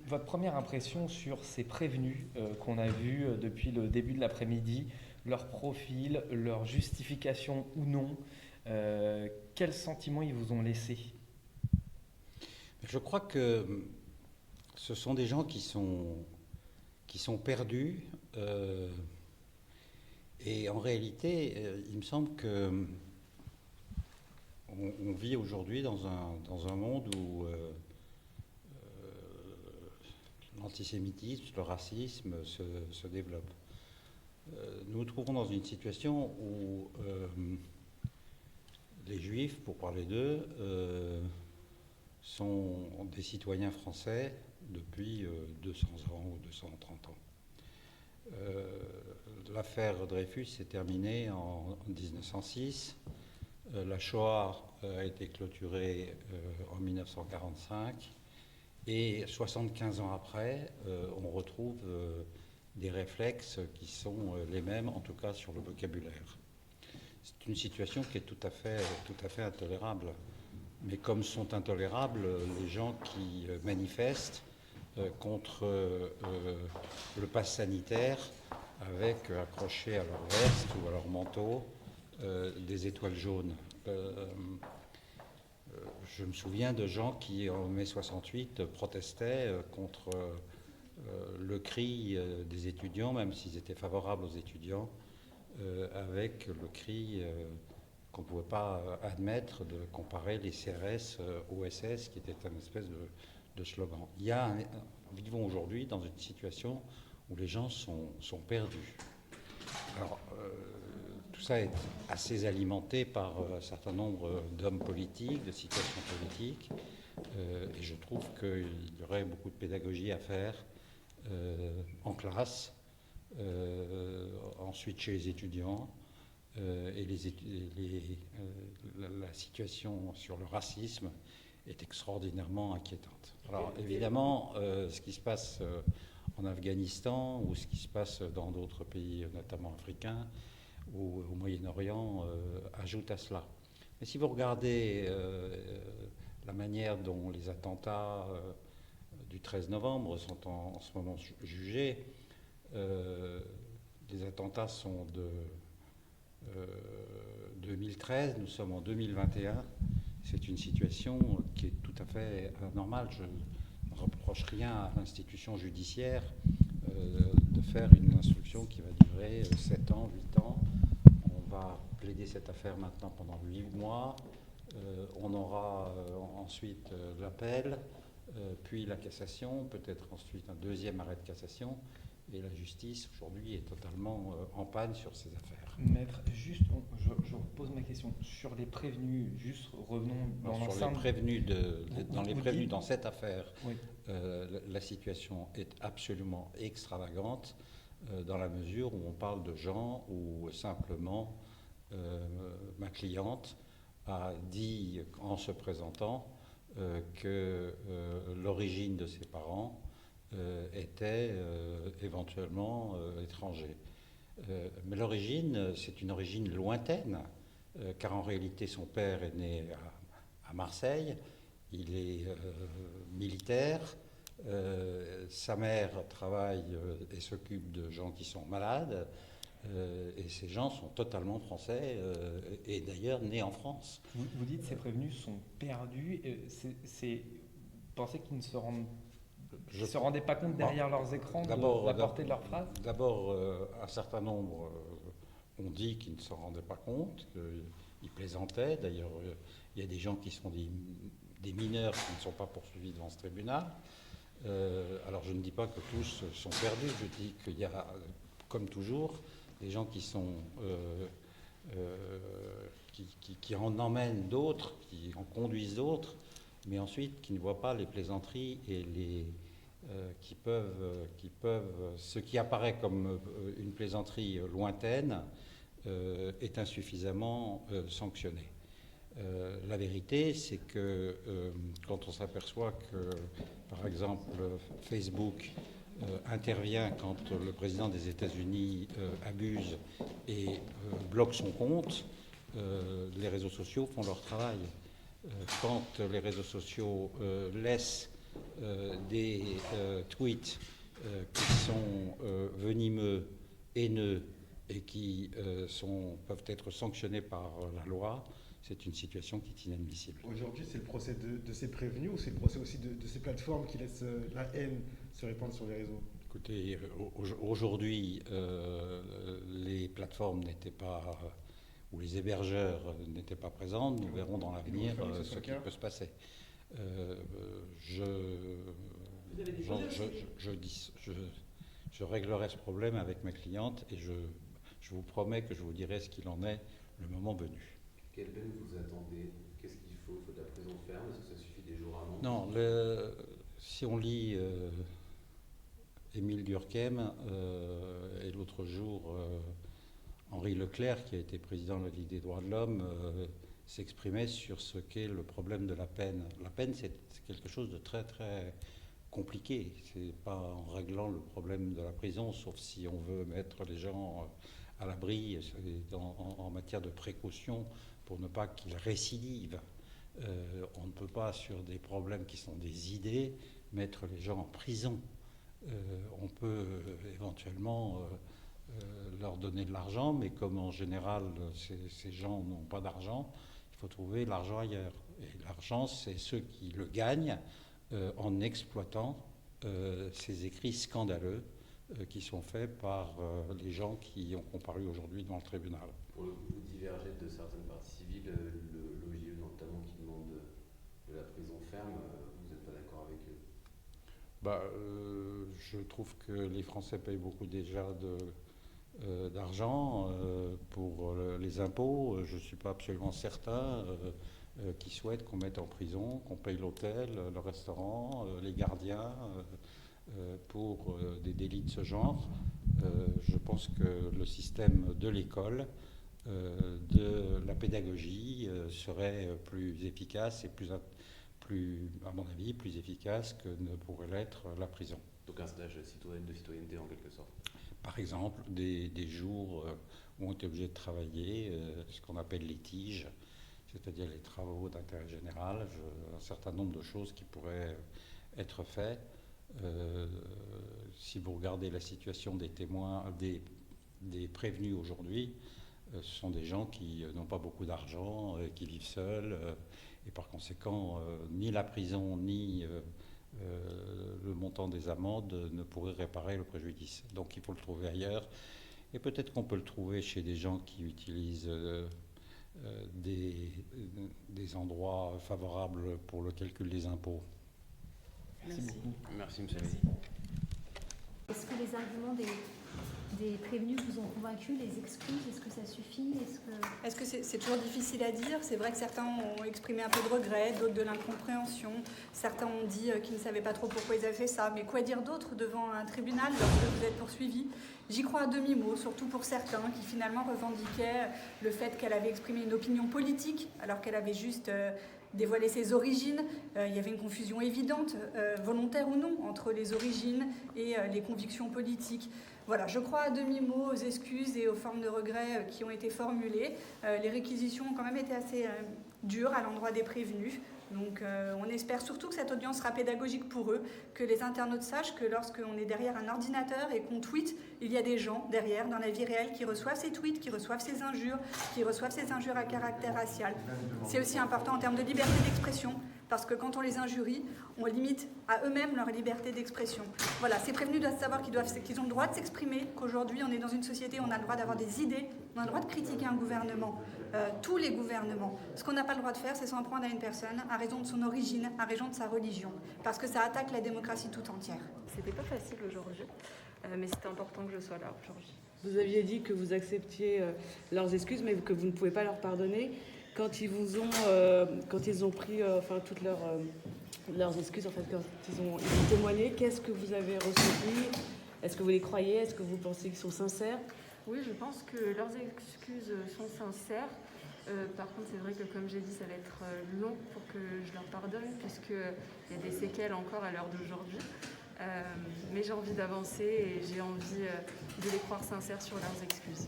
Votre première impression sur ces prévenus qu'on a vus depuis le début de l'après-midi, leur profil, leur justification ou non, quels sentiments ils vous ont laissé? Je crois que ce sont des gens qui sont perdus. Et en réalité, il me semble que on vit aujourd'hui dans un monde où l'antisémitisme, le racisme se développe. Nous nous trouvons dans une situation où les juifs, pour parler d'eux, sont des citoyens français depuis 200 ans ou 230 ans. L'affaire Dreyfus s'est terminée en 1906. La Shoah a été clôturée en 1945. Et 75 ans après, on retrouve des réflexes qui sont les mêmes, en tout cas sur le vocabulaire. C'est une situation qui est tout à fait intolérable. Mais comme sont intolérables les gens qui manifestent contre le pass sanitaire avec accroché à leur veste ou à leur manteau des étoiles jaunes. Je me souviens de gens qui, en mai 68, protestaient contre le cri des étudiants, même s'ils étaient favorables aux étudiants, avec le cri qu'on ne pouvait pas admettre de comparer les CRS aux SS, qui était une espèce de slogan. Vivons aujourd'hui dans une situation où les gens sont perdus. Alors, tout ça est assez alimenté par un certain nombre d'hommes politiques, de situations politiques, et je trouve qu'il y aurait beaucoup de pédagogie à faire en classe, ensuite chez les étudiants, et la situation sur le racisme est extraordinairement inquiétante. Alors évidemment, ce qui se passe en Afghanistan ou ce qui se passe dans d'autres pays, notamment africains ou au Moyen-Orient, ajoute à cela. Mais si vous regardez la manière dont les attentats du 13 novembre sont en ce moment jugés, les attentats sont de 2013, nous sommes en 2021. C'est une situation qui est tout à fait anormale. Je ne reproche rien à l'institution judiciaire de faire une instruction qui va durer 7 ans, 8 ans. On va plaider cette affaire maintenant pendant 8 mois. On aura ensuite l'appel, puis la cassation, peut-être ensuite un deuxième arrêt de cassation. Et la justice, aujourd'hui, est totalement en panne sur ces affaires. Maître, juste, je repose ma question. Sur les prévenus, juste revenons dans Sur l'enceinte. les prévenus dans cette affaire, Oui. la situation est absolument extravagante dans la mesure où on parle de gens où simplement ma cliente a dit en se présentant que l'origine de ses parents était éventuellement étranger. Mais l'origine, c'est une origine lointaine, car en réalité son père est né à Marseille, il est militaire, sa mère travaille et s'occupe de gens qui sont malades, et ces gens sont totalement français, et d'ailleurs nés en France. Vous dites que ces prévenus sont perdus. Vous pensez qu'ils ne se rendaient pas compte derrière leurs écrans de la portée de leurs phrases? D'abord, un certain nombre ont dit qu'ils ne s'en rendaient pas compte, qu'ils plaisantaient. D'ailleurs, il y a des gens qui sont des mineurs qui ne sont pas poursuivis devant ce tribunal. Alors, je ne dis pas que tous sont perdus. Je dis qu'il y a, comme toujours, des gens qui sont qui en emmènent d'autres, qui en conduisent d'autres, mais ensuite qui ne voient pas les plaisanteries et ce qui apparaît comme une plaisanterie lointaine est insuffisamment sanctionné. La vérité, c'est que quand on s'aperçoit que, par exemple, Facebook intervient quand le président des États-Unis abuse et bloque son compte, les réseaux sociaux font leur travail. Quand les réseaux sociaux laissent des tweets qui sont venimeux, haineux et qui peuvent être sanctionnés par la loi, c'est une situation qui est inadmissible. Aujourd'hui, c'est le procès de ces prévenus ou c'est le procès aussi de ces plateformes qui laissent la haine se répandre sur les réseaux? Écoutez, aujourd'hui, les plateformes n'étaient pas, ou les hébergeurs n'étaient pas présents. Nous verrons dans l'avenir ce qui peut se passer. Je réglerai ce problème avec mes clientes et je vous promets que je vous dirai ce qu'il en est le moment venu. Quelle peine vous attendez? Qu'est-ce qu'il faut? Il faut de la prison ferme? Est-ce que ça suffit des jours amende? Non, si on lit Émile Durkheim et l'autre jour Henri Leclerc, qui a été président de la Ligue des droits de l'homme, s'exprimait sur ce qu'est le problème de la peine. La peine, c'est quelque chose de très très compliqué. C'est pas en réglant le problème de la prison, sauf si on veut mettre les gens à l'abri en matière de précaution pour ne pas qu'ils récidivent. On ne peut pas, sur des problèmes qui sont des idées, mettre les gens en prison. On peut éventuellement leur donner de l'argent, mais comme en général ces gens n'ont pas d'argent, il faut trouver l'argent ailleurs. Et l'argent, c'est ceux qui le gagnent en exploitant ces écrits scandaleux qui sont faits par les gens qui ont comparu aujourd'hui devant le tribunal. Pour le coup, vous divergez de certaines parties civiles, l'OJE notamment qui demande de la prison ferme, vous n'êtes pas d'accord avec eux? Je trouve que les Français payent beaucoup déjà d'argent pour les impôts. Je ne suis pas absolument certain qu'ils souhaitent qu'on mette en prison, qu'on paye l'hôtel, le restaurant, les gardiens pour des délits de ce genre. Je pense que le système de l'école, de la pédagogie serait plus efficace et plus, à mon avis, plus efficace que ne pourrait l'être la prison. Donc un stage de citoyenneté en quelque sorte. Par exemple, des jours où on est obligé de travailler, ce qu'on appelle les TIGE, c'est-à-dire les travaux d'intérêt général, un certain nombre de choses qui pourraient être faites. Si vous regardez la situation des témoins, des prévenus aujourd'hui, ce sont des gens qui n'ont pas beaucoup d'argent, qui vivent seuls, et par conséquent, ni la prison, ni le montant des amendes ne pourraient réparer le préjudice. Donc il faut le trouver ailleurs, et peut-être qu'on peut le trouver chez des gens qui utilisent des endroits favorables pour le calcul des impôts. Merci beaucoup. Merci, monsieur. Est-ce que les arguments des prévenus vous ont convaincu, les excuses, est-ce que ça suffit? Est-ce que c'est toujours difficile à dire? C'est vrai que certains ont exprimé un peu de regret, d'autres de l'incompréhension. Certains ont dit qu'ils ne savaient pas trop pourquoi ils avaient fait ça. Mais quoi dire d'autre devant un tribunal lorsque vous êtes poursuivi? J'y crois à demi-mot, surtout pour certains qui finalement revendiquaient le fait qu'elle avait exprimé une opinion politique alors qu'elle avait juste dévoilé ses origines. Il y avait une confusion évidente, volontaire ou non, entre les origines et les convictions politiques. Voilà, je crois à demi-mot aux excuses et aux formes de regrets qui ont été formulées. Les réquisitions ont quand même été assez dures à l'endroit des prévenus. Donc on espère surtout que cette audience sera pédagogique pour eux, que les internautes sachent que lorsqu'on est derrière un ordinateur et qu'on tweete, il y a des gens derrière, dans la vie réelle, qui reçoivent ces tweets, qui reçoivent ces injures, à caractère racial. C'est aussi important en termes de liberté d'expression, parce que quand on les injurie, on limite à eux-mêmes leur liberté d'expression. Voilà, ces prévenus doivent savoir qu'ils ont le droit de s'exprimer, qu'aujourd'hui on est dans une société où on a le droit d'avoir des idées, on a le droit de critiquer un gouvernement, tous les gouvernements. Ce qu'on n'a pas le droit de faire, c'est s'en prendre à une personne à raison de son origine, à raison de sa religion, parce que ça attaque la démocratie tout entière. C'était pas facile aujourd'hui, mais c'était important que je sois là aujourd'hui. Vous aviez dit que vous acceptiez leurs excuses, mais que vous ne pouvez pas leur pardonner. Quand ils ont pris toutes leurs excuses, en fait, quand ils ont témoigné, qu'est-ce que vous avez ressenti? Est-ce que vous les croyez? Est-ce que vous pensez qu'ils sont sincères? Oui, je pense que leurs excuses sont sincères. Par contre, c'est vrai que, comme j'ai dit, ça va être long pour que je leur pardonne, puisqu'il y a des séquelles encore à l'heure d'aujourd'hui. Mais j'ai envie d'avancer et j'ai envie de les croire sincères sur leurs excuses.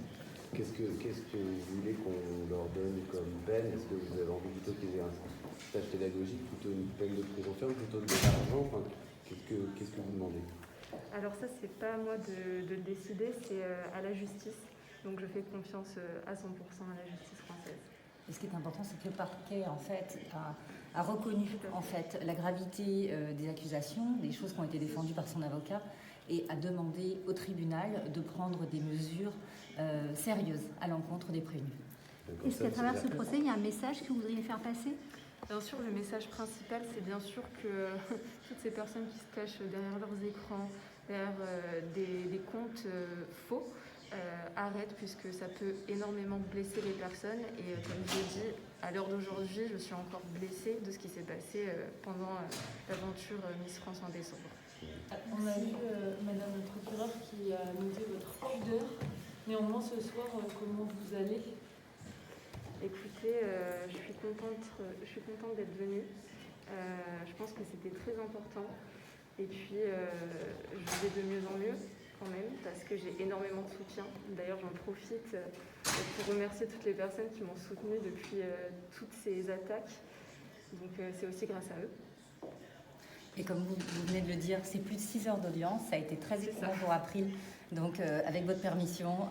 Qu'est-ce que vous voulez qu'on leur donne comme peine? Est-ce que vous avez envie plutôt qu'il y ait un tâche pédagogique, plutôt une peine de prison ferme, plutôt de l'argent? Enfin, qu'est-ce que vous demandez? Alors ça, c'est pas à moi de le décider, c'est à la justice. Donc je fais confiance à 100% à la justice française. Et ce qui est important, c'est que le parquet en fait, a reconnu en fait, la gravité des accusations, des choses qui ont été défendues par son avocat, et a demandé au tribunal de prendre des mesures sérieuses à l'encontre des prévenus. Est-ce qu'à travers ce procès, il y a un message que vous voudriez faire passer? Bien sûr, le message principal, c'est bien sûr que toutes ces personnes qui se cachent derrière leurs écrans, derrière des comptes faux, arrêtent, puisque ça peut énormément blesser les personnes. Et comme je l'ai dit, à l'heure d'aujourd'hui, je suis encore blessée de ce qui s'est passé pendant l'aventure Miss France en décembre. On a vu Madame la procureure qui a noté votre pudeur. Néanmoins, ce soir, comment vous allez? Écoutez, je suis contente d'être venue. Je pense que c'était très important. Et puis, je vais de mieux en mieux quand même, parce que j'ai énormément de soutien. D'ailleurs, j'en profite pour remercier toutes les personnes qui m'ont soutenue depuis toutes ces attaques. Donc, c'est aussi grâce à eux. Et comme vous venez de le dire, c'est plus de 6 heures d'audience. Ça a été très éprouvant pour April. Donc, avec votre permission,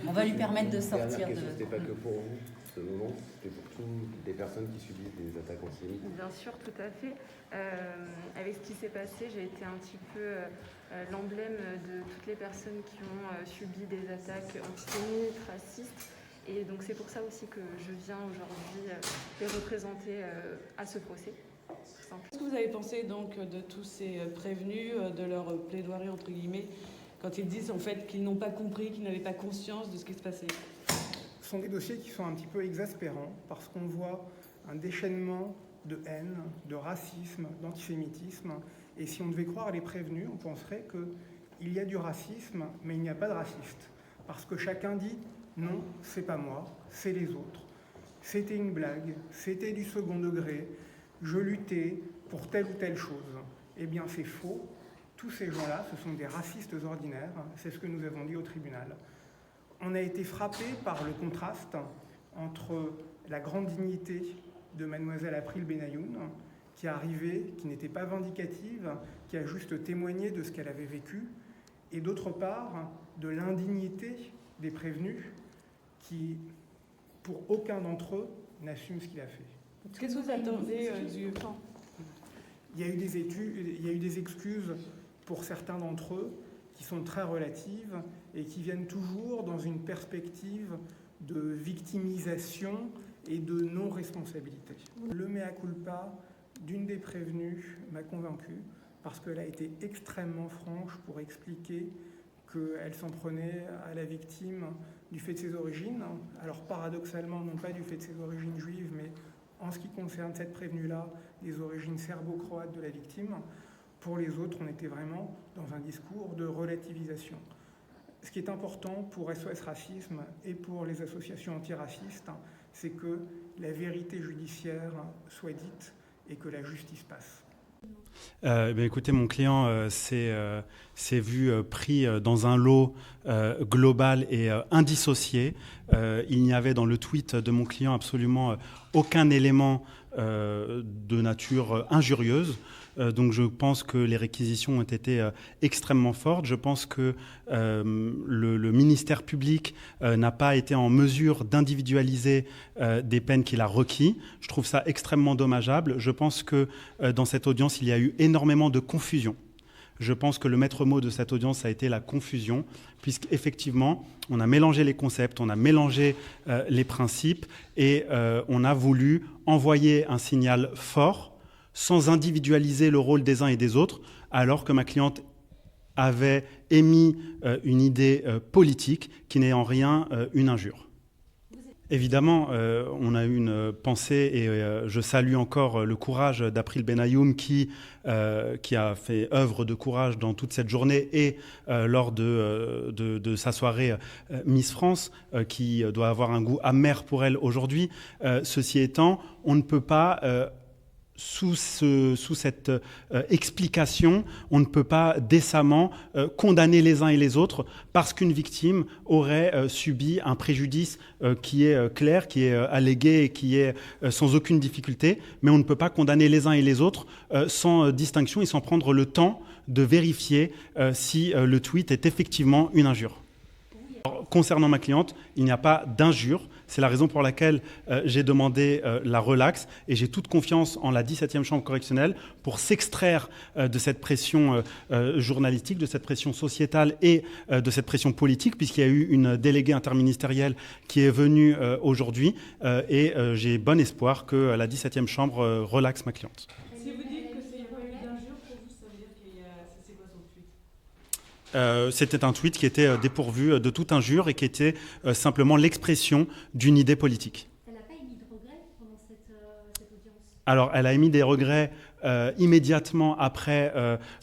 on va lui permettre de sortir. C'était pas que pour vous, ce moment, c'était pour toutes les personnes qui subissent des attaques antisémites. Bien sûr, tout à fait. Avec ce qui s'est passé, j'ai été un petit peu l'emblème de toutes les personnes qui ont subi des attaques antisémites, racistes. Et donc, c'est pour ça aussi que je viens aujourd'hui les représenter à ce procès. Qu'est-ce que vous avez pensé donc de tous ces prévenus, de leur plaidoirie entre guillemets, quand ils disent en fait qu'ils n'ont pas compris, qu'ils n'avaient pas conscience de ce qui se passait? Ce sont des dossiers qui sont un petit peu exaspérants parce qu'on voit un déchaînement de haine, de racisme, d'antisémitisme. Et si on devait croire les prévenus, on penserait qu'il y a du racisme, mais il n'y a pas de raciste. Parce que chacun dit non, c'est pas moi, c'est les autres. C'était une blague, c'était du second degré. Je luttais pour telle ou telle chose. Eh bien, c'est faux. Tous ces gens-là, ce sont des racistes ordinaires. C'est ce que nous avons dit au tribunal. On a été frappé par le contraste entre la grande dignité de mademoiselle April Benayoun, qui est arrivée, qui n'était pas vindicative, qui a juste témoigné de ce qu'elle avait vécu, et d'autre part, de l'indignité des prévenus, qui, pour aucun d'entre eux, n'assume ce qu'il a fait. Qu'est-ce que vous attendez du... Il y a eu des excuses pour certains d'entre eux qui sont très relatives et qui viennent toujours dans une perspective de victimisation et de non-responsabilité. Le mea culpa d'une des prévenues m'a convaincu parce qu'elle a été extrêmement franche pour expliquer qu'elle s'en prenait à la victime du fait de ses origines. Alors paradoxalement, non pas du fait de ses origines juives, mais en ce qui concerne cette prévenue-là, des origines serbo-croates de la victime. Pour les autres, on était vraiment dans un discours de relativisation. Ce qui est important pour SOS Racisme et pour les associations antiracistes, c'est que la vérité judiciaire soit dite et que la justice passe. Écoutez, mon client s'est vu pris dans un lot global et indissocié. Il n'y avait dans le tweet de mon client absolument aucun élément de nature injurieuse. Donc je pense que les réquisitions ont été extrêmement fortes. Je pense que le ministère public n'a pas été en mesure d'individualiser des peines qu'il a requis. Je trouve ça extrêmement dommageable. Je pense que dans cette audience, il y a eu énormément de confusion. Je pense que le maître mot de cette audience a été la confusion, puisqu'effectivement, on a mélangé les concepts, on a mélangé les principes et on a voulu envoyer un signal fort sans individualiser le rôle des uns et des autres, alors que ma cliente avait émis une idée politique qui n'est en rien une injure. Évidemment, on a eu une pensée et je salue encore le courage d'April Benayoun qui a fait œuvre de courage dans toute cette journée et lors de sa soirée Miss France, qui doit avoir un goût amer pour elle aujourd'hui. Ceci étant, on ne peut pas sous cette explication, on ne peut pas décemment condamner les uns et les autres parce qu'une victime aurait subi un préjudice qui est clair, qui est allégué et qui est sans aucune difficulté. Mais on ne peut pas condamner les uns et les autres sans distinction et sans prendre le temps de vérifier si le tweet est effectivement une injure. Alors, concernant ma cliente, il n'y a pas d'injure. C'est la raison pour laquelle j'ai demandé la relaxe et j'ai toute confiance en la 17e chambre correctionnelle pour s'extraire de cette pression journalistique, de cette pression sociétale et de cette pression politique, puisqu'il y a eu une déléguée interministérielle qui est venue aujourd'hui et j'ai bon espoir que la 17e chambre relaxe ma cliente. Si vous dites que c'est pas eu d'injure, pour vous, ça veut dire qu'il y a... C'est quoi son tweet ? C'était un tweet qui était dépourvu de toute injure et qui était simplement l'expression d'une idée politique. Elle n'a pas émis de regrets pendant cette audience? Alors, elle a émis des regrets immédiatement après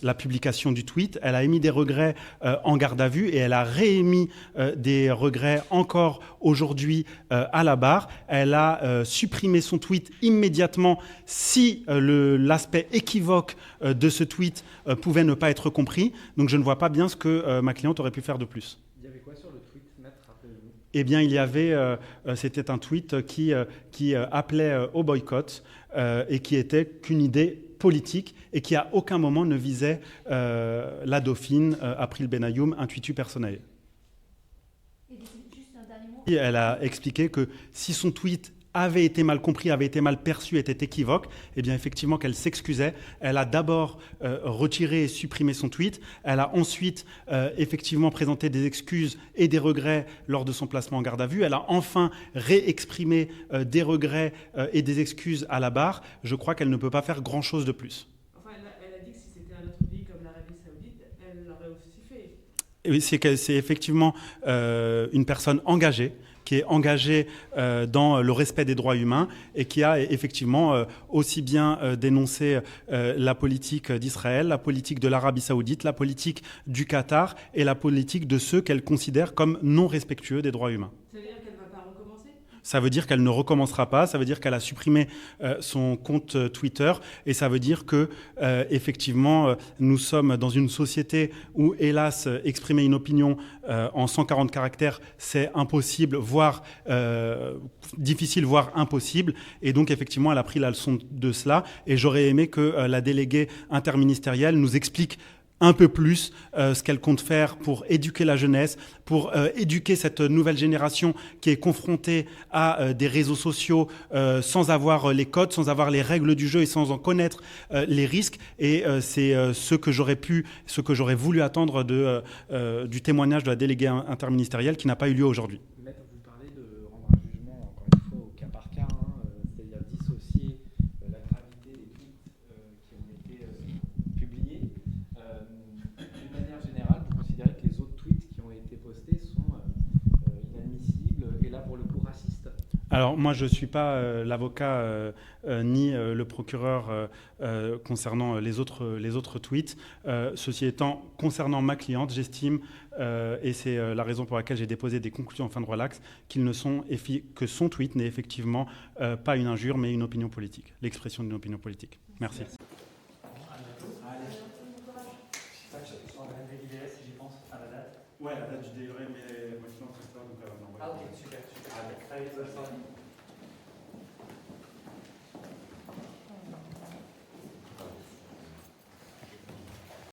la publication du tweet. Elle a émis des regrets en garde à vue et elle a réémis des regrets encore aujourd'hui à la barre. Elle a supprimé son tweet immédiatement si l'aspect équivoque de ce tweet pouvait ne pas être compris. Donc je ne vois pas bien ce que ma cliente aurait pu faire de plus. Il y avait quoi sur le tweet, maître, rappelez-vous? Eh bien, il y avait, c'était un tweet qui appelait au boycott et qui était qu'une idée politique et qui à aucun moment ne visait la dauphine April Benayoun, intuitu personnel. Et juste un dernier mot. Elle a expliqué que si son tweet avait été mal compris, avait été mal perçu, était équivoque, eh bien effectivement qu'elle s'excusait. Elle a d'abord retiré et supprimé son tweet. Elle a ensuite effectivement présenté des excuses et des regrets lors de son placement en garde à vue. Elle a enfin réexprimé des regrets et des excuses à la barre. Je crois qu'elle ne peut pas faire grand-chose de plus. Enfin, elle a dit que si c'était un autre pays comme l'Arabie Saoudite, elle l'aurait aussi fait. Et c'est effectivement une personne engagée, qui est engagée dans le respect des droits humains et qui a effectivement aussi bien dénoncé la politique d'Israël, la politique de l'Arabie Saoudite, la politique du Qatar et la politique de ceux qu'elle considère comme non respectueux des droits humains. Ça veut dire qu'elle ne va pas recommencer ? Ça veut dire qu'elle ne recommencera pas, ça veut dire qu'elle a supprimé son compte Twitter et ça veut dire que effectivement nous sommes dans une société où hélas exprimer une opinion en 140 caractères c'est impossible, voire difficile, voire impossible et donc effectivement elle a pris la leçon de cela et j'aurais aimé que la déléguée interministérielle nous explique un peu plus ce qu'elle compte faire pour éduquer la jeunesse, pour éduquer cette nouvelle génération qui est confrontée à des réseaux sociaux sans avoir les codes, sans avoir les règles du jeu et sans en connaître les risques. Et c'est ce que j'aurais voulu attendre du témoignage de la déléguée interministérielle qui n'a pas eu lieu aujourd'hui. Maître, vous parlez de rendre un jugement, encore une fois, au cas par cas, c'est-à-dire dissocier la gravité des tweets qui ont été publiés. D'une manière générale, vous considérez que les autres tweets qui ont été postés sont inadmissibles et là, pour le coup, racistes? Alors moi je ne suis pas l'avocat ni le procureur concernant les autres tweets. Ceci étant, concernant ma cliente, j'estime, et c'est la raison pour laquelle j'ai déposé des conclusions en fin de relax, que son tweet n'est effectivement pas une injure mais une opinion politique, l'expression d'une opinion politique. Merci. Ouais, la date du délivré, mais moi je suis en train de faire, donc Ah ok, super. Allez,